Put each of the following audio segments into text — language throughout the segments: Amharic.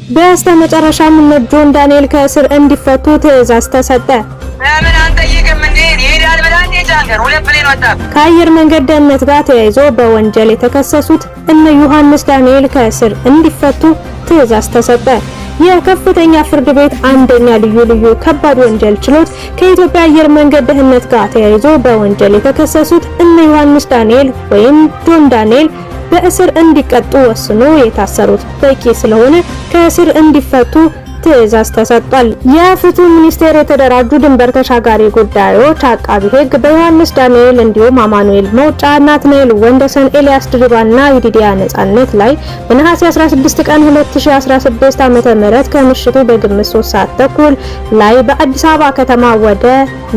በስተመጨረሻም ጆን ዳንኤል ከእስር እንዲፈቱ ትዕዛዝ ተሰጠ። ከአየር መንገድ ደህንነት ጋር ተያይዞ በወንጀል የተከሰሱት እነ ዮሐንስ ዳንኤል ከእስር እንዲፈቱ ትዕዛዝ ተሰጠ። የከፍተኛ ፍርድ ቤት አንደኛ ልዩ ከባድ ወንጀል ችሎት ከኢትዮጵያ አየር መንገድ ደህንነት ጋር ተያይዞ በወንጀል የተከሰሱት እነ ዮሐንስ ዳንኤል ወይም ጆን ዳንኤል በእስር እንዲቀጡ ወስኖ የታሰሩት በቂ ስለሆነ ከእስር እንዲፈቱ ትዕዛዝ ተሰጥቷል። የፍትህ ሚኒስቴር የተደራጁ ድንበር ተሻጋሪ ጉዳዮች አቃቢ ህግ በዮሐንስ ዳንኤል እንዲሁም አማኑኤል መውጫ፣ ናትናኤል ወንደሰን፣ ኤልያስ ድሪባና ይዲዲያ ነጻነት ላይ በነሐሴ 16 ቀን 2016 ዓ.ም ከምሽቱ በግምት 3 ሰዓት ተኩል ላይ በአዲስ አበባ ከተማ ወደ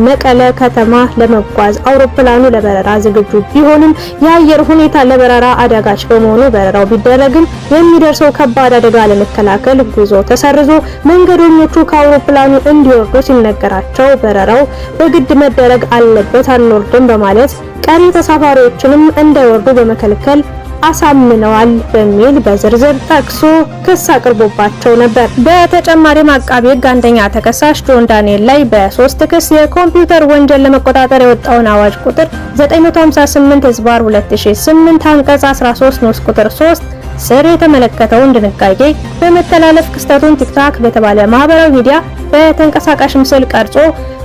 መቀለ ከተማ ለመጓዝ አውሮፕላኑ ለበረራ ዝግጁ ቢሆንም የአየር ሁኔታ ለበረራ አዳጋች በመሆኑ በረራው ቢደረግም የሚደርሰው ከባድ አደጋ ለመከላከል ጉዞ ተሰርዞ መንገደኞቹ ከአውሮፕላኑ እንዲወርዱ ሲነገራቸው በረራው በግድ መደረግ አለበት አንወርድም በማለት ቀሪ ተሳፋሪዎችንም እንዳይወርዱ በመከልከል አሳምነዋል በሚል በዝርዝር ጠቅሶ ክስ አቅርቦባቸው ነበር። በተጨማሪም አቃቤ ሕግ አንደኛ ተከሳሽ ጆን ዳንኤል ላይ በ3 ክስ የኮምፒውተር ወንጀል ለመቆጣጠር የወጣውን አዋጅ ቁጥር 958/2008 አንቀጽ 13 ንዑስ ቁጥር 3 ስር የተመለከተውን ድንጋጌ በመተላለፍ ክስተቱን ቲክቶክ በተባለ ማህበራዊ ሚዲያ በተንቀሳቃሽ ምስል ቀርጾ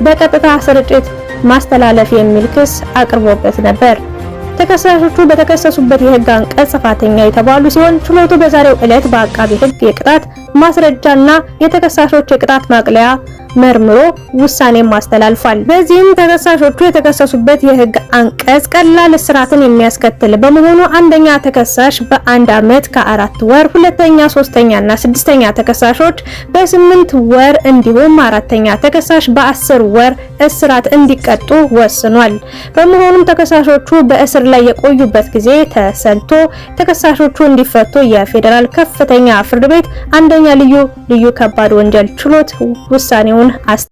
በቀጥታ ስርጭት ማስተላለፍ የሚል ክስ አቅርቦበት ነበር። ተከሳሾቹ በተከሰሱበት የህግ አንቀጽ ጥፋተኛ የተባሉ ሲሆን ችሎቱ በዛሬው ዕለት በአቃቤ ሕግ የቅጣት ማስረጃና የተከሳሾች የቅጣት ማቅለያ መርምሮ ውሳኔም አስተላልፏል። በዚህም ተከሳሾቹ የተከሰሱበት የህግ አንቀጽ ቀላል እስራትን የሚያስከትል በመሆኑ አንደኛ ተከሳሽ በ1 ዓመት ከ4 ወር፣ ሁለተኛ፣ ሶስተኛና ስድስተኛ ተከሳሾች በ8 ወር እንዲሁም አራተኛ ተከሳሽ በ10 ወር እስራት እንዲቀጡ ወስኗል። በመሆኑም ተከሳሾቹ በእስር ላይ የቆዩበት ጊዜ ተሰልቶ ተከሳሾቹ እንዲፈቱ የፌዴራል ከፍተኛ ፍርድ ቤት አንደኛ ልዩ ከባድ ወንጀል ችሎት ውሳኔውን